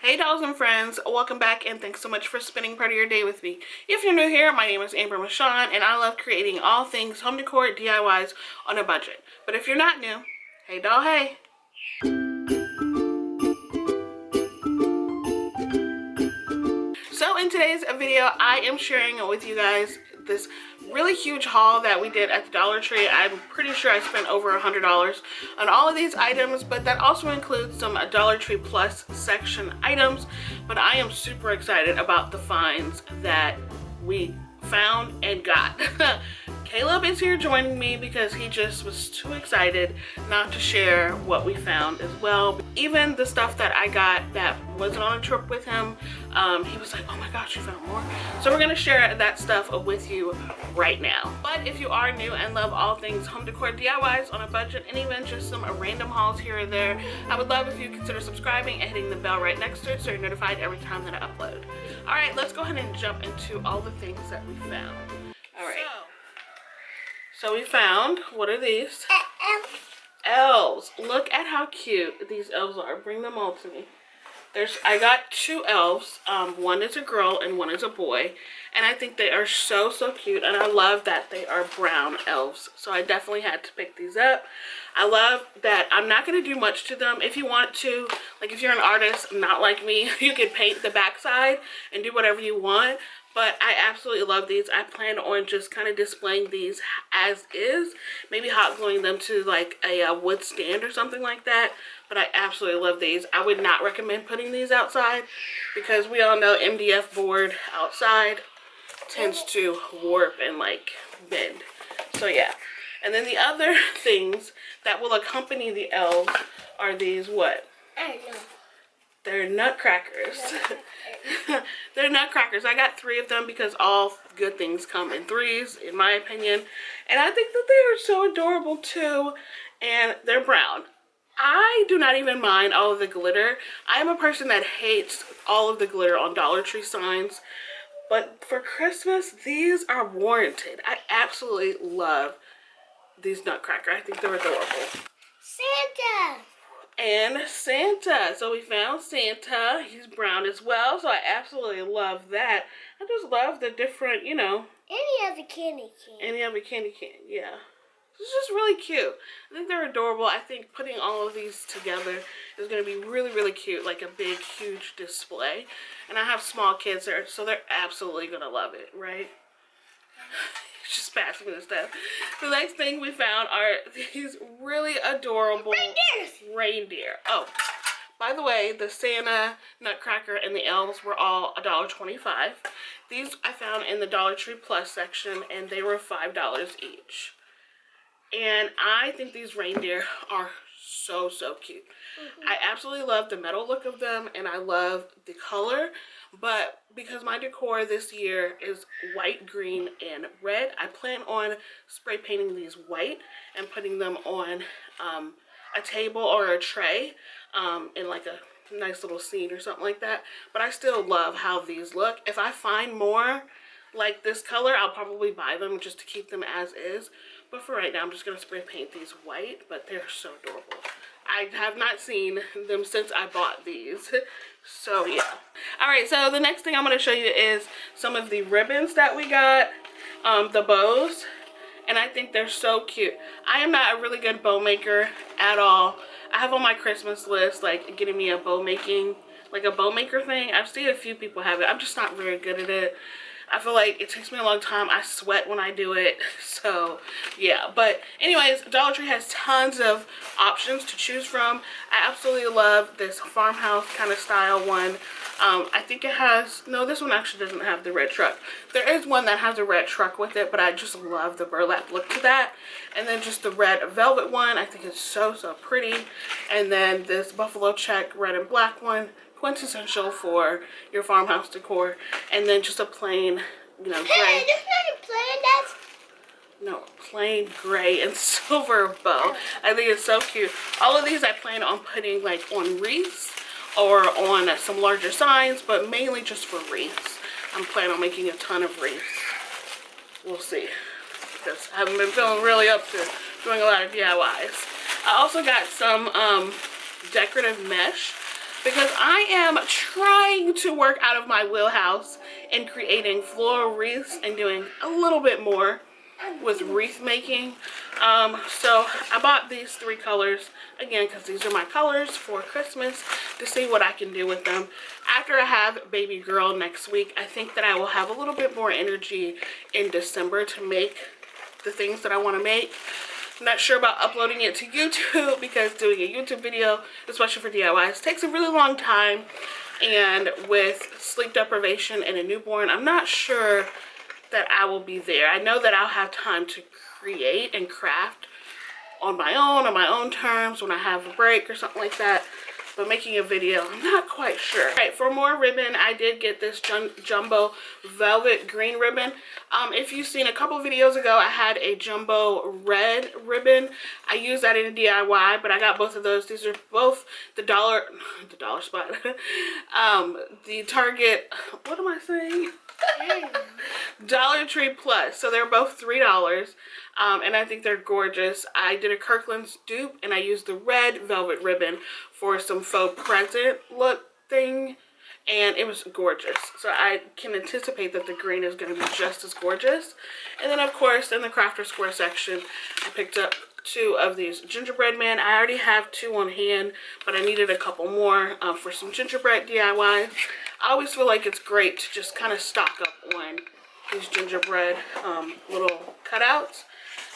Hey dolls and friends, welcome back and thanks so much for spending part of your day with me. If you're new here, my name is Michawn and I love creating all things home decor DIYs on a budget. But if you're not new, hey doll, hey. So in today's video, I am sharing with you guys this really huge haul that we did at the Dollar Tree. I'm pretty sure I spent over $100 on all of these items, but that also includes some Dollar Tree Plus section items. But I am super excited about the finds that we found and got. Caleb is here joining me because he just was too excited not to share what we found as well. Even the stuff that I got that wasn't on a trip with him, he was like, oh my gosh, you found more. So we're gonna share that stuff with you right now. But if you are new and love all things home decor DIYs on a budget and even just some random hauls here or there, I would love if you consider subscribing and hitting the bell right next to it so you're notified every time that I upload. All right, let's go ahead and jump into all the things that we found. All right. So we found, what are these? Elves. Look at how cute these elves are. Bring them all to me. I got two elves. One is a girl and one is a boy. And I think they are so cute. And I love that they are brown elves. So I definitely had to pick these up. I love that I'm not going to do much to them. If you want to, like if you're an artist, not like me, you can paint the backside and do whatever you want. But I absolutely love these. I plan on just kind of displaying these as is. Maybe hot gluing them to like a wood stand or something like that. But I absolutely love these. I would not recommend putting these outside because we all know MDF board outside tends to warp and like bend. So yeah. And then the other things that will accompany the elves are these what? I don't know. They're nutcrackers. They're nutcrackers. I got 3 of them because all good things come in 3s, in my opinion. And I think that they are so adorable too. And they're brown. I do not even mind all of the glitter. I am a person that hates all of the glitter on Dollar Tree signs. But for Christmas, these are warranted. I absolutely love these nutcrackers. I think they're adorable. Santa! And Santa. So we found Santa. He's brown as well. So I absolutely love that. I just love the different, you know. Any other candy can. Any other candy can, yeah. It's just really cute. I think they're adorable. I think putting all of these together is going to be really cute. Like a big, huge display. And I have small kids there, so they're absolutely going to love it, right? Just passing this stuff. The next thing we found are these really adorable reindeer. Oh, by the way, the Santa, Nutcracker, and the elves were all $1.25. These I found in the Dollar Tree Plus section, and they were $5 each. And I think these reindeer are so cute. I absolutely love the metal look of them, and I love the color. But because my decor this year is white, green, and red, I plan on spray painting these white and putting them on a table or a tray in like a nice little scene or something like that. But I still love how these look. If I find more like this color, I'll probably buy them just to keep them as is. But for right now, I'm just going to spray paint these white, but they're so adorable. I have not seen them since I bought these. So yeah. Alright, so the next thing I'm going to show you is some of the ribbons that we got. The bows. And I think they're so cute. I am not a really good bow maker at all. I have on my Christmas list like getting me a bow making, like a bow maker thing. I've seen a few people have it. I'm just not very good at it. I feel like it takes me a long time. I sweat when I do it. So, yeah. But anyways, Dollar Tree has tons of options to choose from. I absolutely love this farmhouse kind of style one. I think it has, no, this one actually doesn't have the red truck. There is one that has a red truck with it, but I just love the burlap look to that. And then just the red velvet one. I think it's so pretty. And then this buffalo check red and black one. Quintessential for your farmhouse decor, and then just a plain, you know, gray. Hey, that's not a plain, that's... No, plain gray and silver bow. I think it's so cute. All of these I plan on putting like on wreaths or on some larger signs, but mainly just for wreaths. I'm planning on making a ton of wreaths. We'll see, because I haven't been feeling really up to doing a lot of DIYs. I also got some decorative mesh. because I am trying to work out of my wheelhouse in creating floral wreaths and doing a little bit more with wreath making. So I bought these 3 colors again because these are my colors for Christmas, to see what I can do with them. After I have baby girl next week, I think that I will have a little bit more energy in December to make the things that I want to make. I'm not sure about uploading it to YouTube because doing a YouTube video, especially for DIYs, takes a really long time, and with sleep deprivation and a newborn, I'm not sure that I will be there. I know that I'll have time to create and craft on my own terms when I have a break or something like that, but making a video, I'm not quite sure. All right, for more ribbon, I did get this jumbo velvet green ribbon. If you've seen a couple videos ago, I had a jumbo red ribbon. I used that in a DIY, but I got both of those. These are both the dollar spot. The Target, what am I saying? Dollar Tree Plus. So they're both $3. And I think they're gorgeous. I did a Kirkland's dupe, and I used the red velvet ribbon for some faux present look thing, and it was gorgeous. So I can anticipate that the green is going to be just as gorgeous. And then of course in the Crafter Square section, I picked up 2 of these gingerbread men. I already have 2 on hand, but I needed a couple more for some gingerbread DIY. I always feel like it's great to just kind of stock up on these gingerbread little cutouts,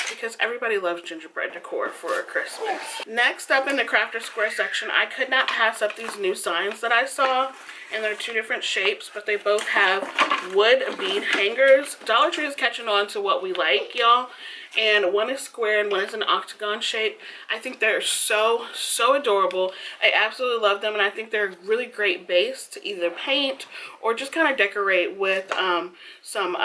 because everybody loves gingerbread decor for Christmas. Next up in the Crafter Square section, I could not pass up these new signs that I saw, and they're 2 different shapes, but they both have wood bead hangers. Dollar Tree is catching on to what we like, y'all. And one is square and one is an octagon shape. I think they're so adorable. I absolutely love them, and I think they're a really great base to either paint or just kind of decorate with some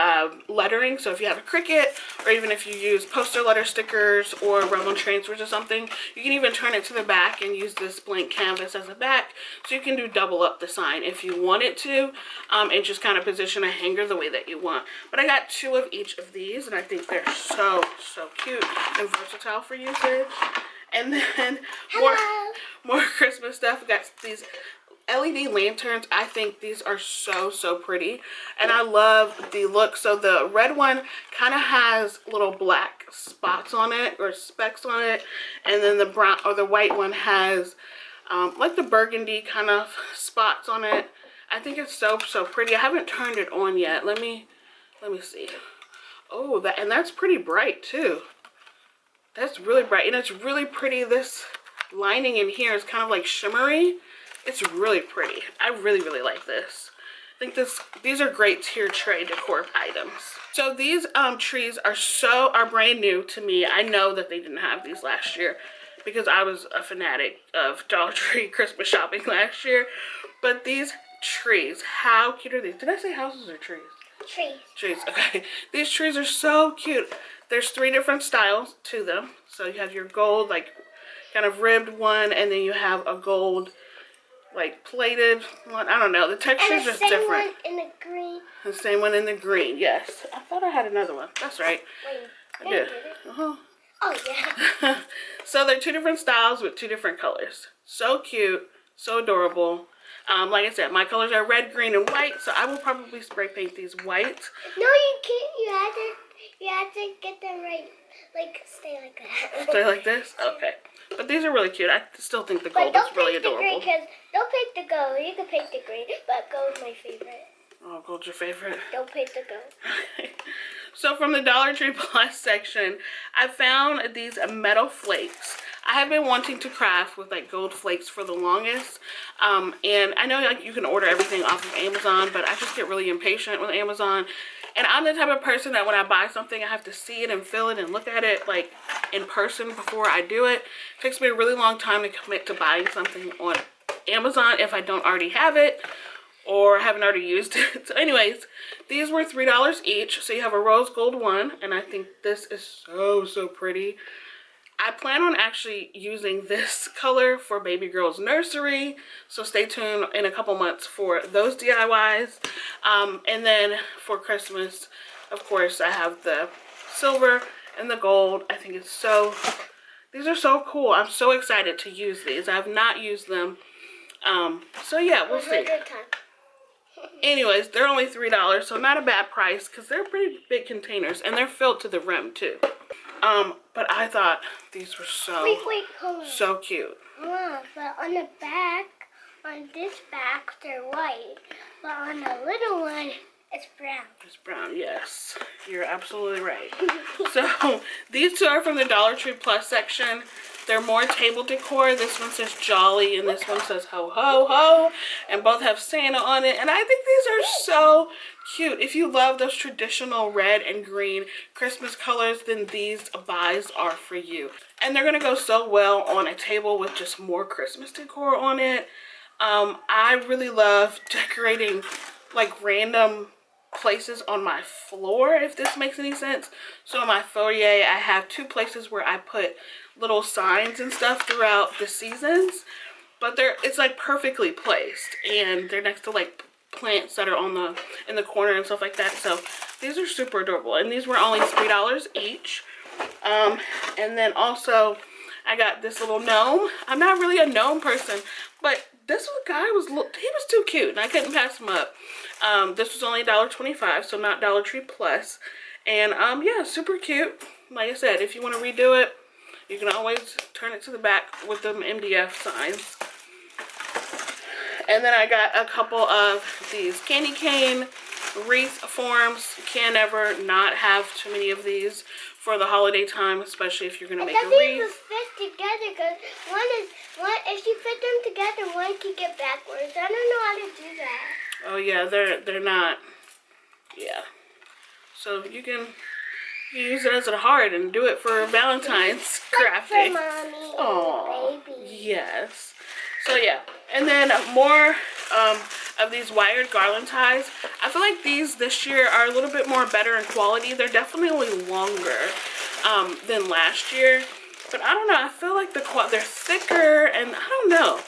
lettering. So if you have a Cricut, or even if you use poster letter stickers or rub on transfers or something, you can even turn it to the back and use this blank canvas as a back, so you can do double up the sign if you wanted to, and just kind of position a hanger the way that you want. But I got 2 of each of these, and I think they're so cute and versatile for usage. And then more Christmas stuff. We got these LED lanterns. I think these are so pretty, and I love the look. So the red one kind of has little black spots on it, or specks on it, and then the brown or the white one has like the burgundy kind of spots on it. I think it's so pretty. I haven't turned it on yet. Let me see. Oh, that's pretty bright too. That's really bright, and it's really pretty. This lining in here is kind of like shimmery. It's really pretty. I really like this. I think these are great tier tray decor items. So these trees are brand new to me. I know that they didn't have these last year because I was a fanatic of Dollar Tree Christmas shopping last year. But these trees, how cute are these? Did I say houses or trees? Trees, okay. These trees are so cute. There's 3 different styles to them. So you have your gold, like, kind of ribbed one, and then you have a gold, like, plated one. I don't know. The texture is just different. And the same one in the green. The same one in the green, yes. I thought I had another one. That's right. Wait, I did. Oh, yeah. So they're 2 different styles with 2 different colors. So cute. So adorable. Like I said, my colors are red, green, and white, so I will probably spray paint these white. No, you can't. You have to get them right. Like, stay like that. Stay like this? Okay. But these are really cute. I still think the gold is really adorable. Don't pick the gold. You can pick the green, but gold's my favorite. Oh, gold's your favorite? Don't pick the gold. So from the Dollar Tree Plus section, I found these metal flakes. I have been wanting to craft with like gold flakes for the longest, and I know like you can order everything off of Amazon, but I just get really impatient with Amazon. And I'm the type of person that when I buy something, I have to see it and feel it and look at it like in person before I do it. It takes me a really long time to commit to buying something on Amazon if I don't already have it or haven't already used it. So anyways, these were $3 each. So you have a rose gold one, and I think this is so pretty. I plan on actually using this color for baby girl's nursery, so stay tuned in a couple months for those DIYs. And then for Christmas, of course, I have the silver and the gold. I think these are so cool. I'm so excited to use these. I have not used them So yeah, we'll see. Anyways, they're only $3, so not a bad price because they're pretty big containers and they're filled to the rim too. But I thought these were so so cute. Mom, but on the back, on this back, they're white, but on the little one, it's brown. It's brown, yes. You're absolutely right. So these two are from the Dollar Tree Plus section. They're more table decor. This one says Jolly and this one says Ho Ho Ho. And both have Santa on it. And I think these are so cute. If you love those traditional red and green Christmas colors, then these buys are for you. And they're going to go so well on a table with just more Christmas decor on it. I really love decorating like random places on my floor, if this makes any sense. So in my foyer, I have two places where I put little signs and stuff throughout the seasons, but it's like perfectly placed, and they're next to like plants that are on in the corner and stuff like that. So these are super adorable, and these were only $3 each. And then also I got this little gnome. I'm not really a gnome person, but this guy he was too cute and I couldn't pass him up. This was only $1.25, so not Dollar Tree Plus. And yeah, super cute. Like I said, if you want to redo it, you can always turn it to the back with them MDF signs. And then I got a couple of these candy cane wreath forms. Can never not have too many of these for the holiday time, especially if you're gonna make a wreath. These fit together because if you fit them together, one can get backwards. I don't know how to do that. Oh yeah, they're not. Yeah. So you can use it as a heart and do it for Valentine's crafting. For mommy Oh, baby. yes. So yeah, and then more of these wired garland ties. I feel like these this year are a little bit more better in quality. They're definitely longer than last year, but I don't know. I feel like they're thicker, and I don't know.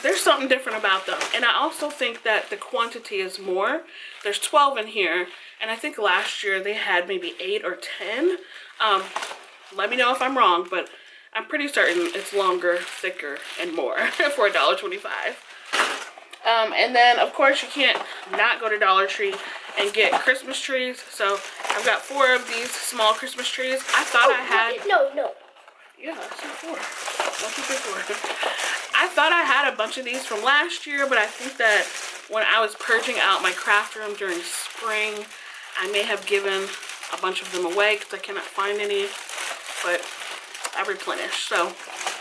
There's something different about them. And I also think that the quantity is more. There's 12 in here, and I think last year they had maybe 8 or 10. Let me know if I'm wrong, but I'm pretty certain it's longer, thicker, and more for $1.25. And then, of course, you can't not go to Dollar Tree and get Christmas trees. So I've got 4 of these small Christmas trees. I thought I had... No. Yeah, I said 4. 1, 2, 3, 4. I thought I had a bunch of these from last year, but I think that when I was purging out my craft room during spring, I may have given a bunch of them away because I cannot find any, but I replenished. So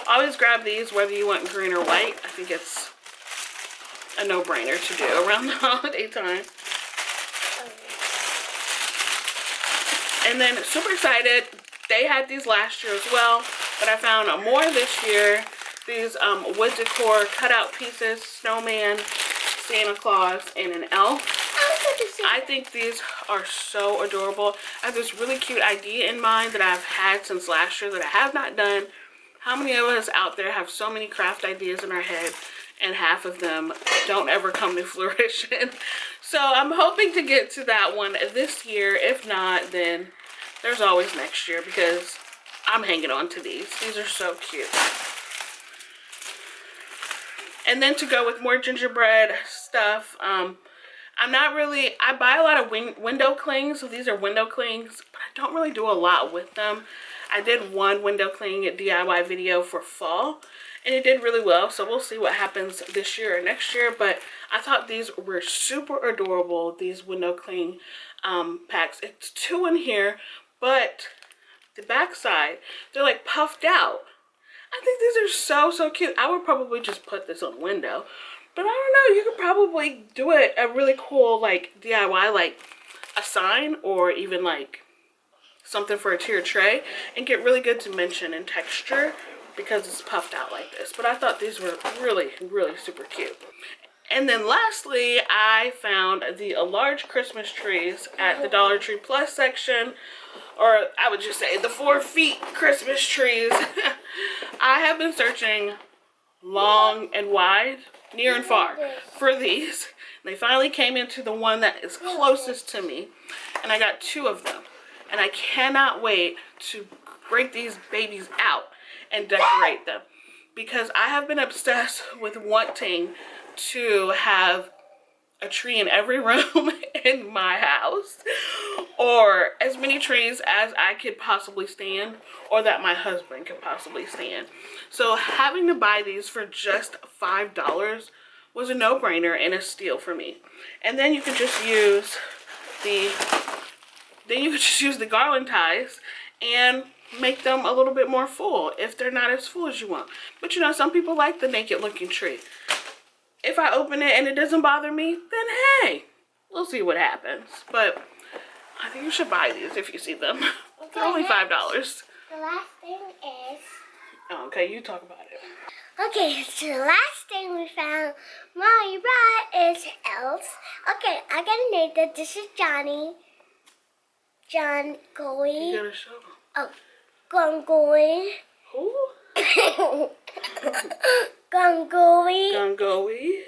always grab these whether you want green or white. I think it's a no-brainer to do around the holiday time. And then super excited, they had these last year as well, but I found more this year. These wood decor cutout pieces, snowman, Santa Claus, and an elf. I think these are so adorable. I have this really cute idea in mind that I've had since last year that I have not done. How many of us out there have so many craft ideas in our head and half of them don't ever come to fruition? So I'm hoping to get to that one this year. If not, then there's always next year because I'm hanging on to these. These are so cute. And then to go with more gingerbread stuff, I buy a lot of window clings, so these are window clings, but I don't really do a lot with them. I did one window cling DIY video for fall, and it did really well, so we'll see what happens this year or next year, but I thought these were super adorable, these window cling packs. It's 2 in here, but the back side, they're like puffed out. I think these are so cute. I would probably just put this on the window. But I don't know, you could probably do it a really cool like DIY, like a sign or even like something for a tier tray and get really good dimension and texture because it's puffed out like this. But I thought these were really super cute. And then lastly, I found the large Christmas trees at the Dollar Tree Plus section, or I would just say the 4 feet Christmas trees. I have been searching long and wide, near and far for these. They finally came into the one that is closest to me, and I got 2 of them. And I cannot wait to break these babies out and decorate them. because I have been obsessed with wanting to have a tree in every room in my house, or as many trees as I could possibly stand, or that my husband could possibly stand. So having to buy these for just $5 was a no-brainer and a steal for me. And then you could just use the garland ties and make them a little bit more full if they're not as full as you want. But you know, some people like the naked looking tree. If I open it and it doesn't bother me, then hey, we'll see what happens. But I think you should buy these if you see them. They're only $5. The last thing is... Oh, okay, you talk about it. Okay, so the last thing we found Mommy brought is elves. Okay, I gotta name that. This is Johnny. John Goey. You gotta show them. Oh, Gongoey. Who? Gongoey. Gongoey.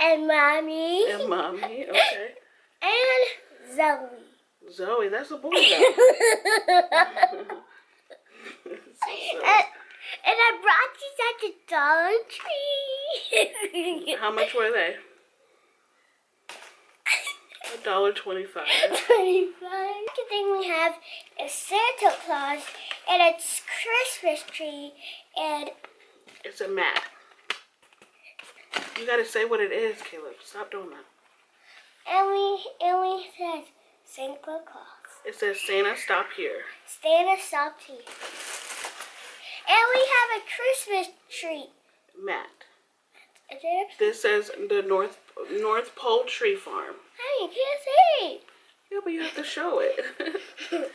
And Mommy. And Mommy, okay. And Zoe. Zoe, that's a boy though. And I brought these at the Dollar Tree. How much were they? $1.25. 25. The thing we have is Santa Claus, and it's Christmas tree, and It's a mat. You gotta say what it is, Caleb. Stop doing that. and we said Santa Claus. It says Santa, stop here. Santa stopped here. And we have a Christmas tree. Mat. Is it This says the North Pole Tree Farm. Hey, you can't see. Yeah, but you have to show it.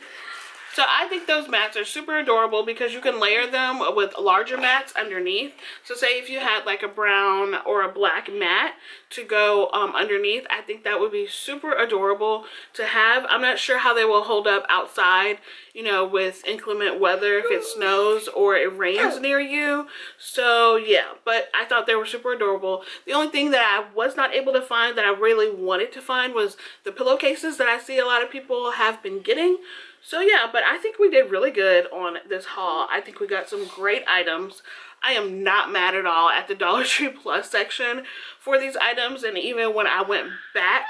So I think those mats are super adorable because you can layer them with larger mats underneath. So say if you had like a brown or a black mat to go underneath, I think that would be super adorable to have. I'm not sure how they will hold up outside, you know, with inclement weather, if it snows or it rains near you. So yeah, but I thought they were super adorable. The only thing that I was not able to find that I really wanted to find was the pillowcases that I see a lot of people have been getting. So yeah, but I think we did really good on this haul. I think we got some great items. I am not mad at all at the Dollar Tree Plus section for these items. And even when I went back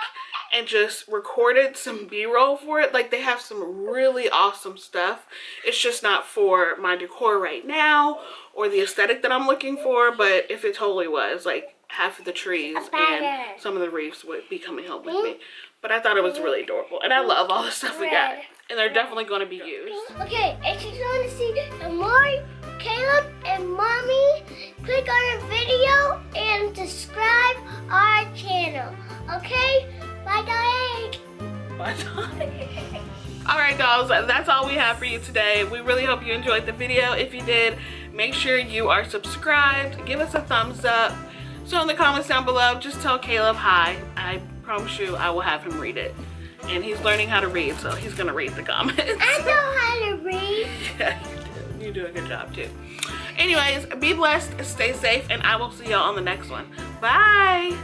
and just recorded some B-roll for it, like they have some really awesome stuff. It's just not for my decor right now or the aesthetic that I'm looking for, but if it totally was, like half of the trees and some of the wreaths would be coming home with me. But I thought it was really adorable, and I love all the stuff we got, and they're definitely going to be used. Okay, if you want to see more Caleb and Mommy, click on the video and subscribe our channel. Okay? Bye, dog. Bye, dog. Alright, dolls, that's all we have for you today. We really hope you enjoyed the video. If you did, make sure you are subscribed. Give us a thumbs up. So in the comments down below, just tell Caleb hi. I promise you I will have him read it. And he's learning how to read, so he's going to read the comments. I know how to read. Yeah, you do. You do a good job, too. Anyways, be blessed, stay safe, and I will see y'all on the next one. Bye!